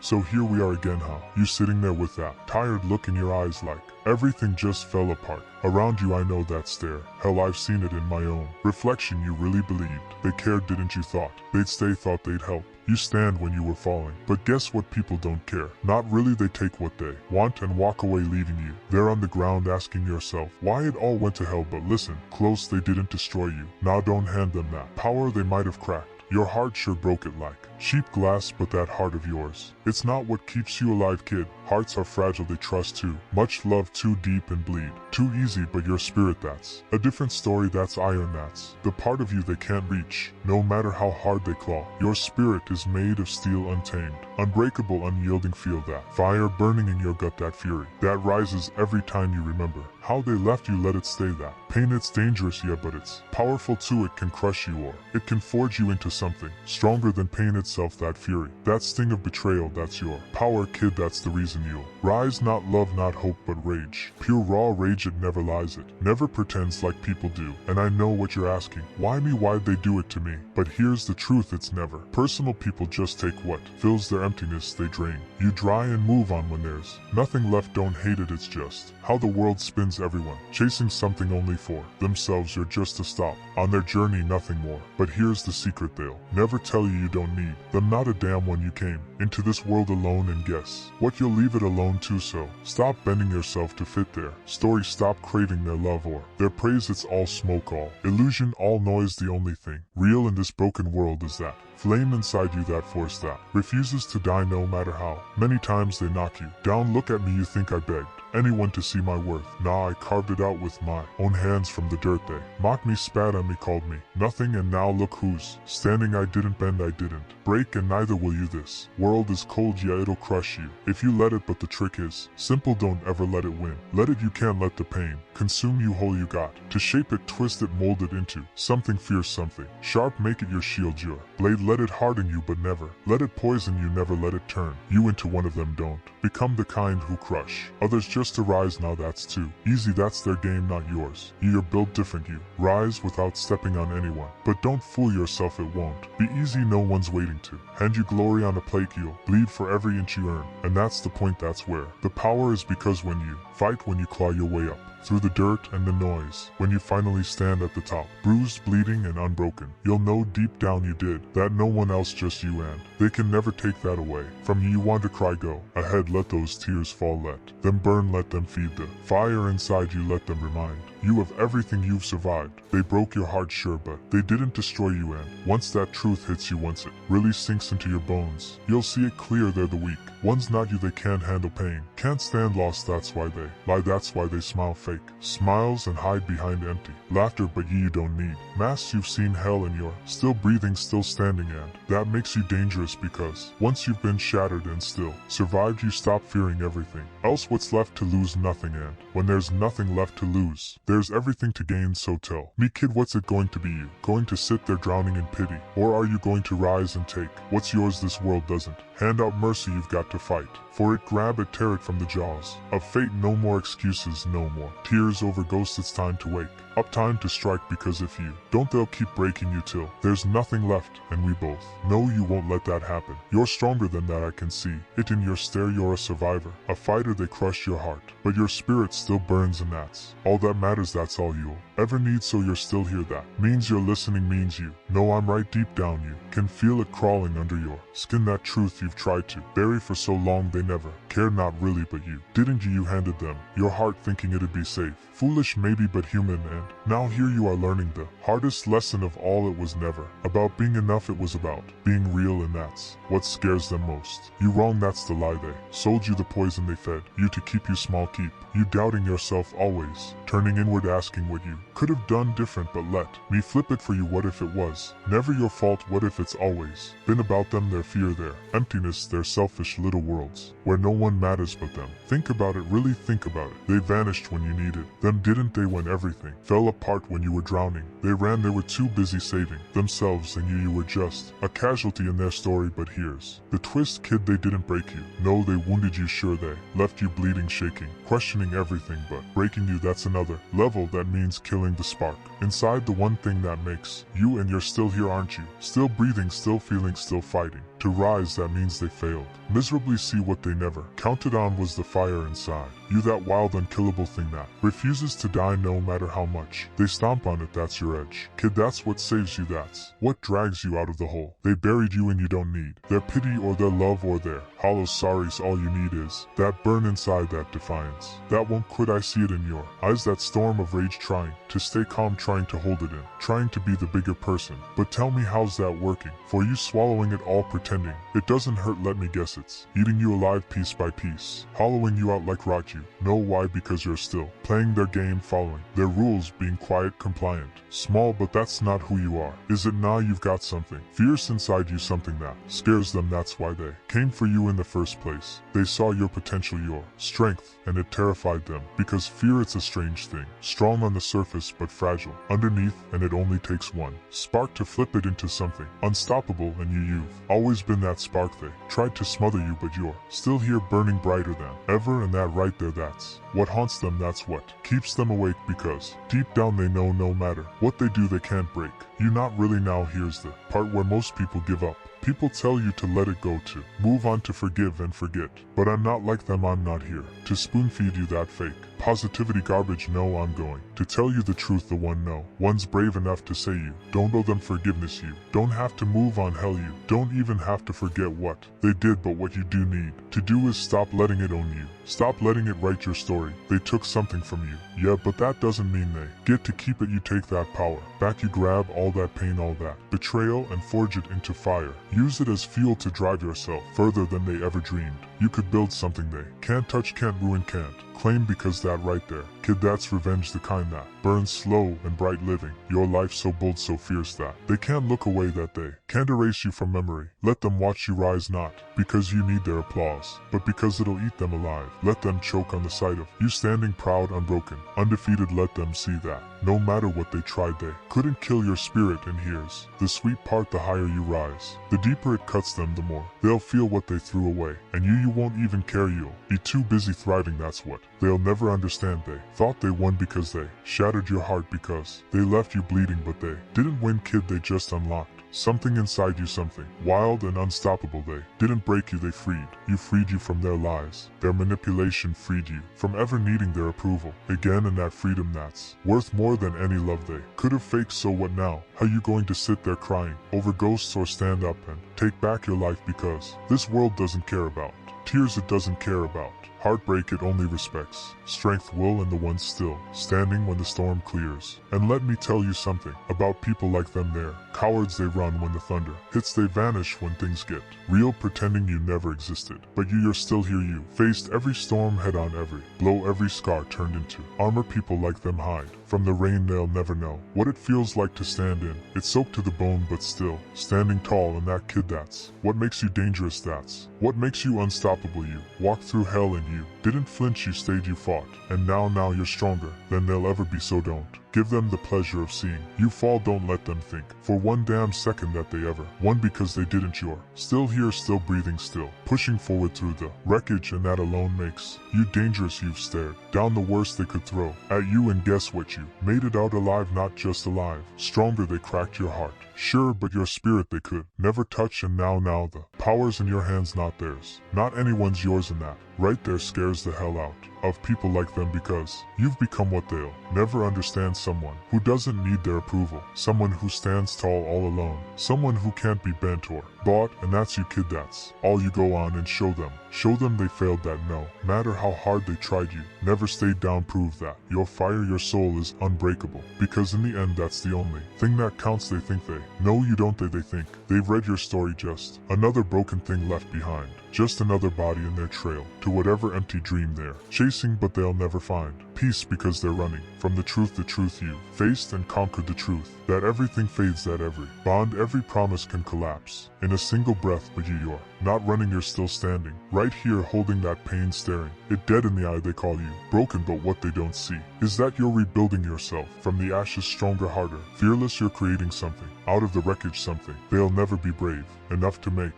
So here we are again, huh? You sitting there with that tired look in your eyes like everything just fell apart. Around you I know that stare. Hell, I've seen it in my own reflection. You really believed they cared, didn't you? Thought they'd stay, thought they'd help you stand when you were falling. But guess what? People don't care. Not really. They take what they want and walk away, leaving you there on the ground asking yourself why it all went to hell. But listen close, they didn't destroy you. Now don't hand them that power they might have cracked. Your heart sure broke it like cheap glass, but that heart of yours, it's not what keeps you alive, kid. Hearts are fragile, they trust too much, love too deep and bleed too easy. But your spirit, that's a different story. That's iron, that's the part of you they can't reach, no matter how hard they claw. Your spirit is made of steel, untamed, unbreakable, unyielding. Feel that fire burning in your gut, that fury that rises every time you remember how they left you. Let it stay. That pain, it's dangerous, yeah, but it's powerful too. It can crush you, or it can forge you into something stronger than pain itself. That fury, that sting of betrayal, that's your power, kid. That's the reason you'll rise. Not love, not hope, but rage. Pure raw rage. It never lies, it never pretends like people do. And I know what you're asking, why me? Why'd they do it to me? But here's the truth, it's never personal. People just take what fills their emptiness, they drain you dry and move on when there's nothing left. Don't hate it, it's just how the world spins. Everyone chasing something only for themselves. You're just a stop on their journey, nothing more. But here's the secret, they'll never tell you. You don't need them, not a damn one. You came into this world alone, and guess what? You'll leave it alone too. So stop bending yourself to fit their story. Stop craving their love or their praise. It's all smoke, all illusion, all noise. The only thing real in this broken world is that flame inside you, that force that refuses to die no matter how many times they knock you down. Look at me, you think I begged anyone to see my worth? Nah, I carved it out with my own hands from the dirt. They mocked me, spat on me, called me nothing, and now look who's standing. I didn't bend, I didn't break, and neither will you. This world is cold, yeah, it'll crush you if you let it, but the trick is simple. Don't ever let it win. Let it, you can't let the pain consume you whole. You got to shape it, twist it, mold it into something fierce, something sharp. Make it your shield, your blade. Let it harden you, but never let it poison you. Never let it turn you into one of them. Don't become the kind who crush others just to rise. Now that's too easy, that's their game, not yours. You're built different. You rise without stepping on anyone, but don't fool yourself, it won't be easy. No one's waiting to hand you glory on a plate. You'll bleed for every inch you earn, and that's the point. That's where the power is, because when you fight, when you claw your way up through the dirt and the noise, when you finally stand at the top, bruised, bleeding, and unbroken, you'll know deep down you did that. No one else, just you, and they can never take that away from you. You want to cry, go ahead, let those tears fall, let them burn, let them feed the fire inside you. Let them remind you of everything you've survived. They broke your heart, sure, but they didn't destroy you. And once that truth hits you, once it really sinks into your bones, you'll see it clear. They're the weak ones, not you. They can't handle pain, can't stand loss. That's why they lie, that's why they smile fake smiles and hide behind empty laughter. But you don't need masks. You've seen hell and you're still breathing, still standing, and that makes you dangerous, because once you've been shattered and still survived, you stop fearing everything else. What's left to lose? Nothing. And when there's nothing left to lose, there's everything to gain. So tell me, kid, what's it going to be? You going to sit there drowning in pity, or are you going to rise and take what's yours? This world doesn't hand out mercy. You've got to fight for it, grab it, tear it from the jaws of fate. No more excuses, no more tears over ghosts. It's time to wake up, time to strike, because if you don't, they'll keep breaking you till there's nothing left. And we both know you won't let that happen. You're stronger than that, I can see it in your stare. You're a survivor, a fighter. They crushed your heart, but your spirit still burns, and that's all that matters. That's all you'll ever need. So you're still here, that means you're listening, means you know I'm right deep down. You can feel it crawling under your skin, that truth you've tried to bury for so long. They never cared, not really, but you didn't. You handed them your heart thinking it'd be safe. Foolish maybe, but human. And now here you are learning the hardest lesson of all. It was never about being enough, it was about being real, and that's what scares them most. You wrong, that's the lie. They sold you the poison, they fed you to keep you small, keep you doubting yourself, always turning inward, asking what you could have done different. But let me flip it for you. What if it was never your fault? What if it's always been about them, their fear, their emptiness, their selfish little worlds where no one matters but them? Think about it, really think about it. They vanished when you needed them, didn't they? When everything fell apart, when you were drowning, they ran. They were too busy saving themselves, and you were just a casualty in their story. But here's the twist, kid, they didn't break you. No, they wounded you. Sure, they left you bleeding, shaking, questioning everything, but breaking you, that's another level. That means killing the spark inside, the one thing that makes you. And you're still here, aren't you? Still breathing, still feeling, still fighting. To rise, that means they failed. Miserably see what they never counted on was the fire inside. You, that wild, unkillable thing that refuses to die no matter how much they stomp on it, that's your edge. Kid, that's what saves you, that's what drags you out of the hole they buried you in. You don't need their pity or their love or their hollow sorries. All you need is that burn inside, that defiance that won't quit. I see it in your eyes, that storm of rage, trying to stay calm, trying to hold it in, trying to be the bigger person. But tell me, how's that working for you? Swallowing it all, pretending it doesn't hurt. Let me guess, it's eating you alive piece by piece, hollowing you out like rot. You know why? Because you're still playing their game, following their rules, being quiet, compliant, small, but that's not who you are. Is it? Nah, you've got something fierce inside you, something that scares them. That's why they came for you in the first place. They saw your potential, your strength, and it terrified them. Because fear, it's a strange thing, strong on the surface but fragile underneath, and it only takes one spark to flip it into something unstoppable. And you've always been that spark. They tried to smother you, but you're still here, burning brighter than ever. And that right there, that's what haunts them, that's what keeps them awake. Because deep down they know no matter what they do, they can't break you. Not really. Now here's the part where most people give up. People tell you to let it go, to move on, to forgive and forget. But I'm not like them. I'm not here to spoon feed you that fake positivity garbage. No, I'm going to tell you the truth, the one no one's brave enough to say. You don't owe them forgiveness. You don't have to move on. Hell, you don't even have to forget what they did. But what you do need to do is stop letting it own you. Stop letting it write your story. They took something from you, yeah, but that doesn't mean they get to keep it. You take that power back. You grab all that pain, all that betrayal, and forge it into fire. Use it as fuel to drive yourself further than they ever dreamed. You could build something they can't touch, can't ruin, can't claim. Because that right there, kid, that's revenge, the kind that burns slow and bright, living your life so bold, so fierce that they can't look away, that they can't erase you from memory. Let them watch you rise, not because you need their applause, but because it'll eat them alive. Let them choke on the sight of you standing proud, unbroken, undefeated. Let them see that no matter what they tried, they couldn't kill your spirit. And here's the sweet part, the higher you rise, the deeper it cuts them, the more they'll feel what they threw away. And you won't even care. You'll be too busy thriving. That's what they'll never understand. They thought they won because they shattered your heart, because they left you bleeding, but they didn't win, kid. They just unlocked something inside you, something wild and unstoppable. They didn't break you, they freed you. Freed you from their lies, their manipulation, freed you from ever needing their approval again. And that freedom, that's worth more than any love they could have faked. So what now? How you going to sit there crying over ghosts, or stand up and take back your life? Because this world doesn't care about tears, it doesn't care about heartbreak, it only respects strength, will, and the ones still standing when the storm clears. And let me tell you something about people like them. They're cowards. They run when the thunder hits, they vanish when things get real, pretending you never existed. But you're still here. You faced every storm head on, every blow, every scar turned into armor. People like them hide from the rain. They'll never know what it feels like to stand in it, soaked to the bone, but still standing tall. And that, kid, that's what makes you dangerous. That's what makes you unstoppable. You walked through hell and you didn't flinch. You stayed, you fought, and now you're stronger than they'll ever be. So don't give them the pleasure of seeing you fall. Don't let them think for one damn second that they ever won, because they didn't. You're still here, still breathing, still pushing forward through the wreckage, and that alone makes you dangerous. You've stared down the worst they could throw at you, and guess what? You made it out alive. Not just alive, stronger. They cracked your heart, sure, but your spirit they could never touch. And now the power's in your hands, not theirs, not anyone's, yours. And that right there scares the hell out of people like them, because you've become what they'll never understand. Someone who doesn't need their approval, someone who stands tall all alone, someone who can't be bent or bought. And that's you, kid. That's all you go on and show them they failed, that no matter how hard they tried, you never stayed down. Prove that your fire, your soul is unbreakable, because in the end that's the only thing that counts. They think they know you, don't they? They think they've read your story, just another broken thing left behind, just another body in their trail to whatever empty dream they're chasing. But they'll never find peace, because they're running from the truth you faced and conquered. The truth that everything fades, that every bond, every promise can collapse in a single breath. But you're not running, you're still standing right here, holding that pain, staring it dead in the eye. They call you broken, but what they don't see is that you're rebuilding yourself from the ashes, stronger, harder, fearless. You're creating something out of the wreckage, something they'll never be brave enough to make.